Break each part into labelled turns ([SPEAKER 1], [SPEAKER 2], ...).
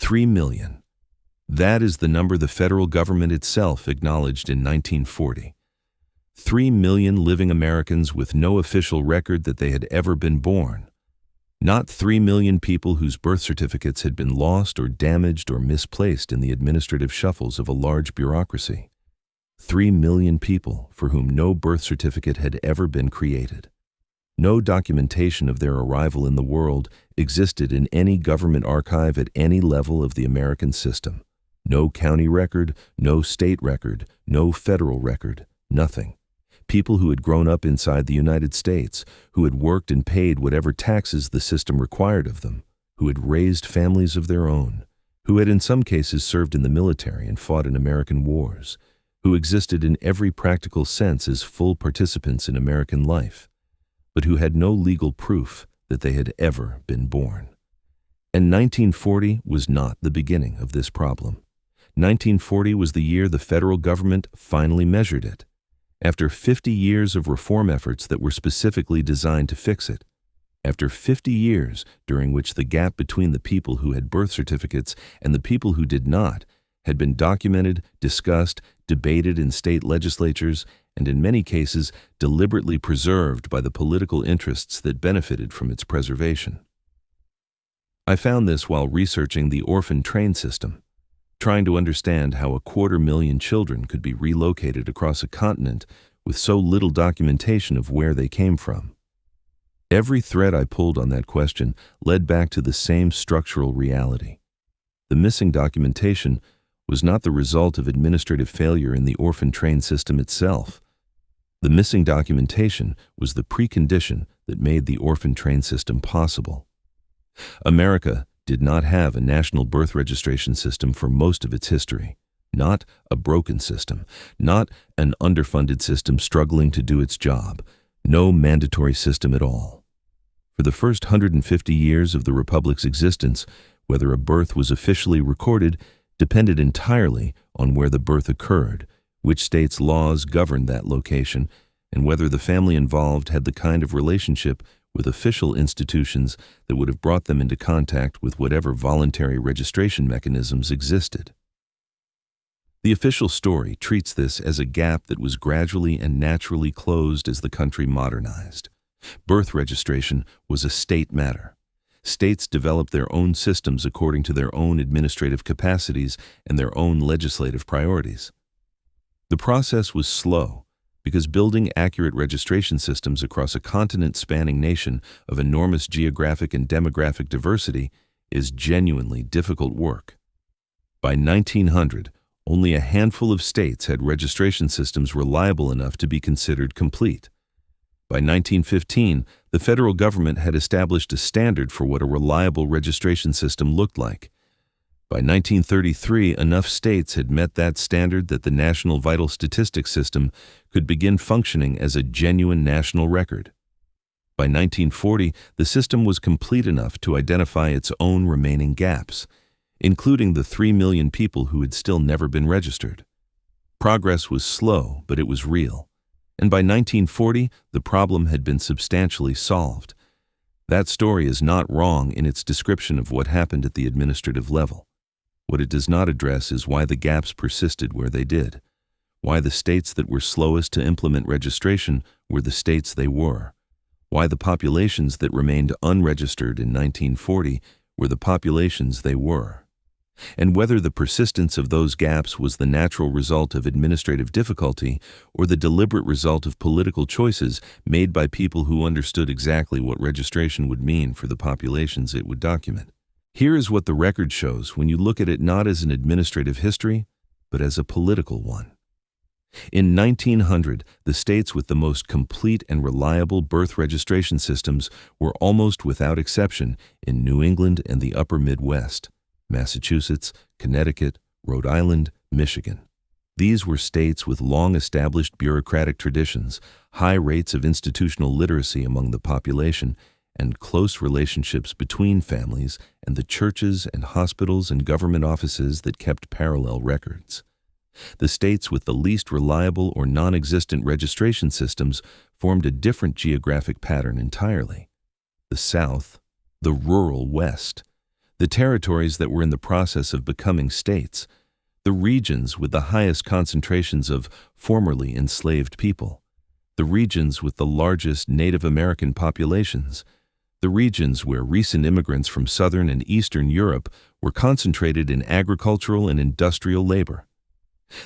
[SPEAKER 1] 3 million. That is the number the federal government itself acknowledged in 1940. 3 million living Americans with no official record that they had ever been born. Not 3 million people whose birth certificates had been lost or damaged or misplaced in the administrative shuffles of a large bureaucracy. 3 million people for whom no birth certificate had ever been created. No documentation of their arrival in the world existed in any government archive at any level of the American system. No county record, no state record, no federal record, nothing. People who had grown up inside the United States, who had worked and paid whatever taxes the system required of them, who had raised families of their own, who had in some cases served in the military and fought in American wars, who existed in every practical sense as full participants in American life, but who had no legal proof that they had ever been born. And 1940 was not the beginning of this problem. 1940 was the year the federal government finally measured it. After 50 years of reform efforts that were specifically designed to fix it, after 50 years during which the gap between the people who had birth certificates and the people who did not had been documented, discussed, debated in state legislatures, and in many cases deliberately preserved by the political interests that benefited from its preservation. I found this while researching the orphan train system, trying to understand how 250,000 children could be relocated across a continent with so little documentation of where they came from. Every thread I pulled on that question led back to the same structural reality. The missing documentation was not the result of administrative failure in the orphan train system itself. The missing documentation was the precondition that made the orphan train system possible. America did not have a national birth registration system for most of its history, not a broken system, not an underfunded system struggling to do its job, no mandatory system at all. For the first 150 years of the Republic's existence, whether a birth was officially recorded depended entirely on where the birth occurred, which state's laws governed that location, and whether the family involved had the kind of relationship with official institutions that would have brought them into contact with whatever voluntary registration mechanisms existed. The official story treats this as a gap that was gradually and naturally closed as the country modernized. Birth registration was a state matter. States developed their own systems according to their own administrative capacities and their own legislative priorities. The process was slow, because building accurate registration systems across a continent-spanning nation of enormous geographic and demographic diversity is genuinely difficult work. By 1900, only a handful of states had registration systems reliable enough to be considered complete. By 1915, the federal government had established a standard for what a reliable registration system looked like. By 1933, enough states had met that standard that the National Vital Statistics System could begin functioning as a genuine national record. By 1940, the system was complete enough to identify its own remaining gaps, including the 3 million people who had still never been registered. Progress was slow, but it was real. And by 1940, the problem had been substantially solved. That story is not wrong in its description of what happened at the administrative level. What it does not address is why the gaps persisted where they did, why the states that were slowest to implement registration were the states they were, why the populations that remained unregistered in 1940 were the populations they were, and whether the persistence of those gaps was the natural result of administrative difficulty or the deliberate result of political choices made by people who understood exactly what registration would mean for the populations it would document. Here is what the record shows when you look at it not as an administrative history, but as a political one. In 1900, the states with the most complete and reliable birth registration systems were almost without exception in New England and the upper Midwest, Massachusetts, Connecticut, Rhode Island, Michigan. These were states with long-established bureaucratic traditions, high rates of institutional literacy among the population, and close relationships between families and the churches and hospitals and government offices that kept parallel records. The states with the least reliable or non-existent registration systems formed a different geographic pattern entirely. The South, the rural West, the territories that were in the process of becoming states, the regions with the highest concentrations of formerly enslaved people, the regions with the largest Native American populations, the regions where recent immigrants from Southern and Eastern Europe were concentrated in agricultural and industrial labor.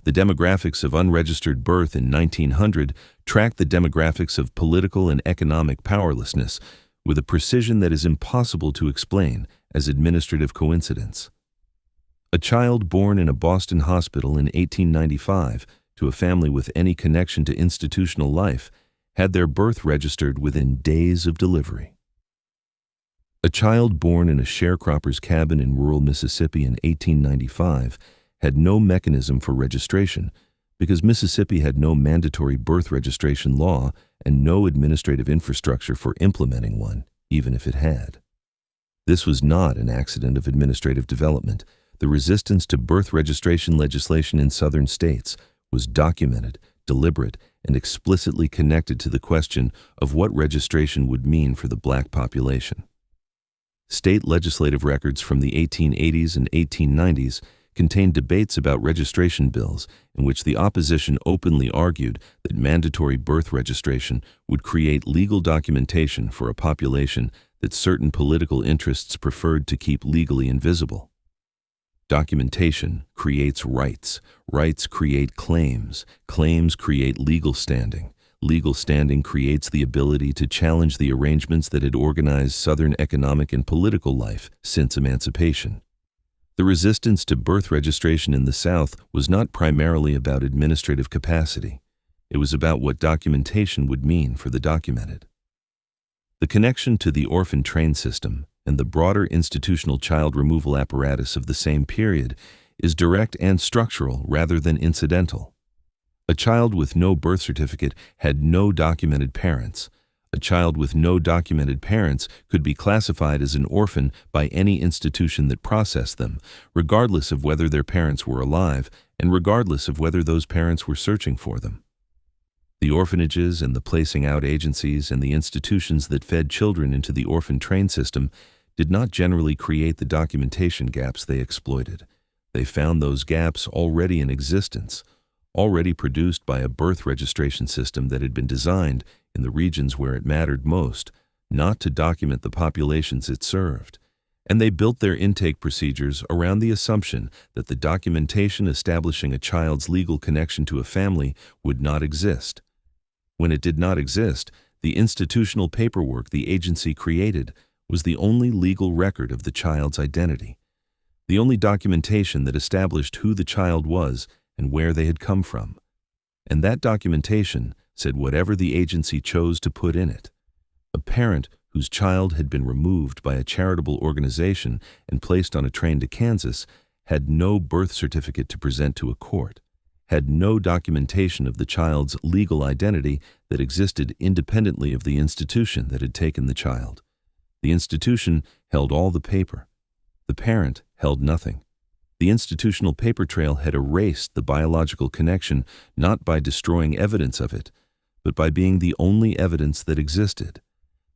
[SPEAKER 1] The demographics of unregistered birth in 1900 tracked the demographics of political and economic powerlessness with a precision that is impossible to explain as administrative coincidence. A child born in a Boston hospital in 1895 to a family with any connection to institutional life had their birth registered within days of delivery. A child born in a sharecropper's cabin in rural Mississippi in 1895 had no mechanism for registration because Mississippi had no mandatory birth registration law and no administrative infrastructure for implementing one, even if it had. This was not an accident of administrative development. The resistance to birth registration legislation in southern states was documented, deliberate, and explicitly connected to the question of what registration would mean for the black population. State legislative records from the 1880s and 1890s contained debates about registration bills in which the opposition openly argued that mandatory birth registration would create legal documentation for a population that certain political interests preferred to keep legally invisible. Documentation creates rights. Rights create claims. Claims create legal standing. Legal standing creates the ability to challenge the arrangements that had organized Southern economic and political life since emancipation. The resistance to birth registration in the South was not primarily about administrative capacity. It was about what documentation would mean for the documented. The connection to the orphan train system and the broader institutional child removal apparatus of the same period is direct and structural rather than incidental. A child with no birth certificate had no documented parents. A child with no documented parents could be classified as an orphan by any institution that processed them, regardless of whether their parents were alive and regardless of whether those parents were searching for them. The orphanages and the placing out agencies and the institutions that fed children into the orphan train system did not generally create the documentation gaps they exploited. They found those gaps already in existence, already produced by a birth registration system that had been designed in the regions where it mattered most, not to document the populations it served. And they built their intake procedures around the assumption that the documentation establishing a child's legal connection to a family would not exist. When it did not exist, the institutional paperwork the agency created was the only legal record of the child's identity, the only documentation that established who the child was and where they had come from. And that documentation said whatever the agency chose to put in it. A parent whose child had been removed by a charitable organization and placed on a train to Kansas had no birth certificate to present to a court, had no documentation of the child's legal identity that existed independently of the institution that had taken the child. The institution held all the paper. The parent held nothing. The institutional paper trail had erased the biological connection not by destroying evidence of it, but by being the only evidence that existed,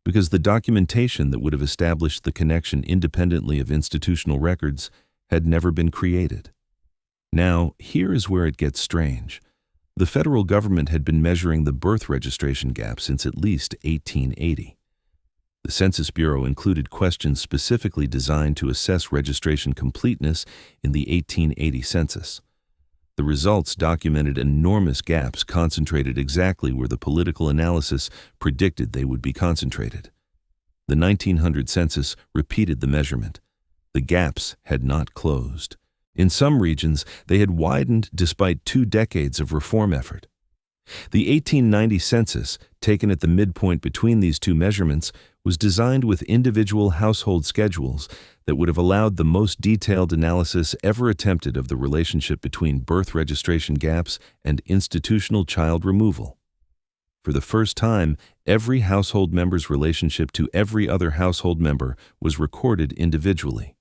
[SPEAKER 1] because the documentation that would have established the connection independently of institutional records had never been created. Now, here is where it gets strange. The federal government had been measuring the birth registration gap since at least 1880. The Census Bureau included questions specifically designed to assess registration completeness in the 1880 census. The results documented enormous gaps concentrated exactly where the political analysis predicted they would be concentrated. The 1900 census repeated the measurement. The gaps had not closed. In some regions, they had widened despite 2 decades of reform effort. The 1890 census, taken at the midpoint between these two measurements, was designed with individual household schedules that would have allowed the most detailed analysis ever attempted of the relationship between birth registration gaps and institutional child removal. For the first time, every household member's relationship to every other household member was recorded individually.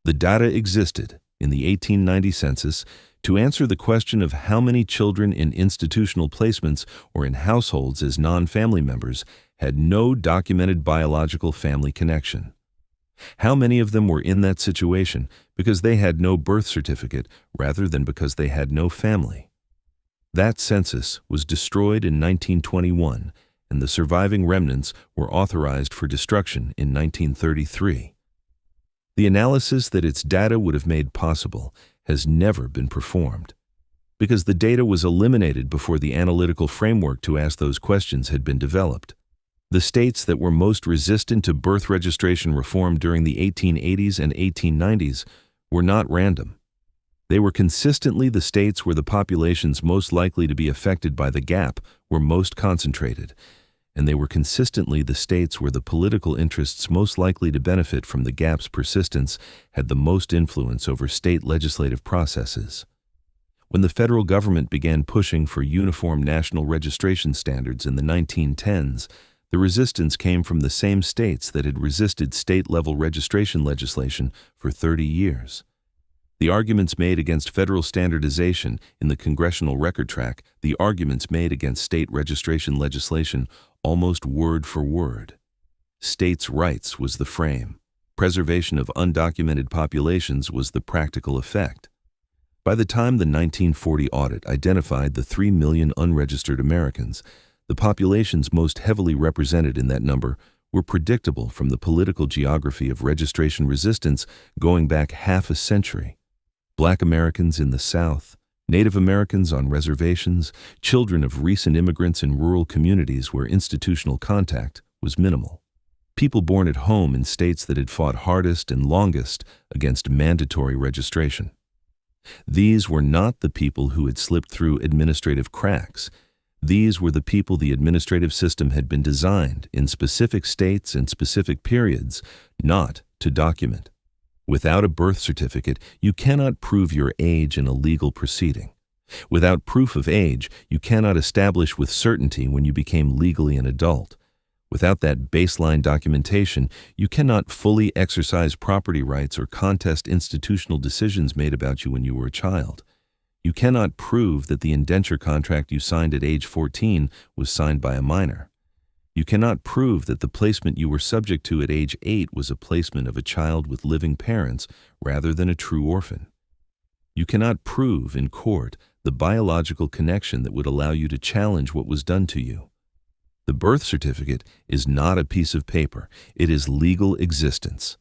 [SPEAKER 1] The data existed in the 1890 census to answer the question of how many children in institutional placements or in households as non-family members had no documented biological family connection. How many of them were in that situation because they had no birth certificate rather than because they had no family? That census was destroyed in 1921, and the surviving remnants were authorized for destruction in 1933. The analysis that its data would have made possible has never been performed, because the data was eliminated before the analytical framework to ask those questions had been developed. The states that were most resistant to birth registration reform during the 1880s and 1890s were not random. They were consistently the states where the populations most likely to be affected by the gap were most concentrated, and they were consistently the states where the political interests most likely to benefit from the gap's persistence had the most influence over state legislative processes. When the federal government began pushing for uniform national registration standards in the 1910s, the resistance came from the same states that had resisted state-level registration legislation for 30 years. The arguments made against federal standardization in the Congressional Record Track, the arguments made against state registration legislation, almost word for word. States' rights was the frame. Preservation of undocumented populations was the practical effect. By the time the 1940 audit identified the 3 million unregistered Americans, the populations most heavily represented in that number were predictable from the political geography of registration resistance going back half a century. Black Americans in the South, Native Americans on reservations, children of recent immigrants in rural communities where institutional contact was minimal. People born at home in states that had fought hardest and longest against mandatory registration. These were not the people who had slipped through administrative cracks. These were the people the administrative system had been designed in specific states and specific periods not to document. Without a birth certificate, you cannot prove your age in a legal proceeding. Without proof of age, you cannot establish with certainty when you became legally an adult. Without that baseline documentation, you cannot fully exercise property rights or contest institutional decisions made about you when you were a child. You cannot prove that the indenture contract you signed at age 14 was signed by a minor. You cannot prove that the placement you were subject to at age 8 was a placement of a child with living parents rather than a true orphan. You cannot prove in court the biological connection that would allow you to challenge what was done to you. The birth certificate is not a piece of paper. It is legal existence.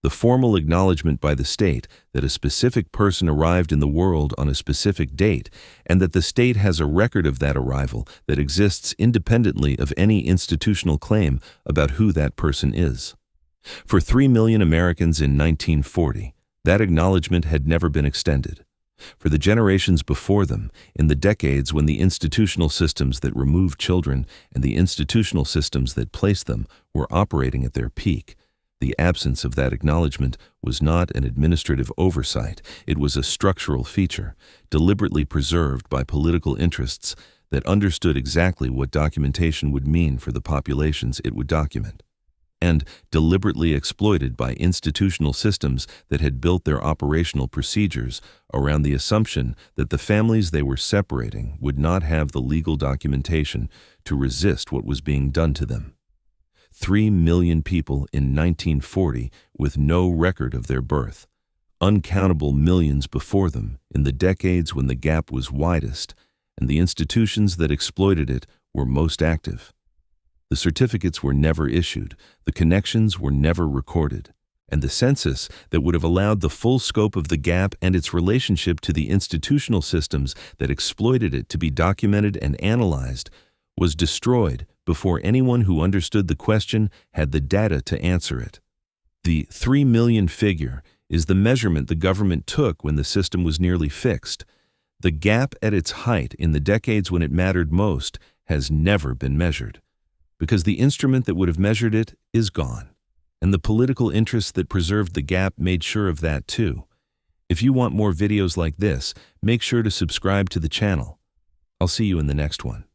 [SPEAKER 1] The formal acknowledgement by the state that a specific person arrived in the world on a specific date and that the state has a record of that arrival that exists independently of any institutional claim about who that person is. For 3 million Americans in 1940, that acknowledgement had never been extended. For the generations before them, in the decades when the institutional systems that removed children and the institutional systems that placed them were operating at their peak, the absence of that acknowledgement was not an administrative oversight, it was a structural feature, deliberately preserved by political interests that understood exactly what documentation would mean for the populations it would document, and deliberately exploited by institutional systems that had built their operational procedures around the assumption that the families they were separating would not have the legal documentation to resist what was being done to them. 3 million people in 1940 with no record of their birth, uncountable millions before them in the decades when the gap was widest and the institutions that exploited it were most active. The certificates were never issued, the connections were never recorded, and the census that would have allowed the full scope of the gap and its relationship to the institutional systems that exploited it to be documented and analyzed was destroyed before anyone who understood the question had the data to answer it. The 3 million figure is the measurement the government took when the system was nearly fixed. The gap at its height in the decades when it mattered most has never been measured, because the instrument that would have measured it is gone, and the political interests that preserved the gap made sure of that too. If you want more videos like this, make sure to subscribe to the channel. I'll see you in the next one.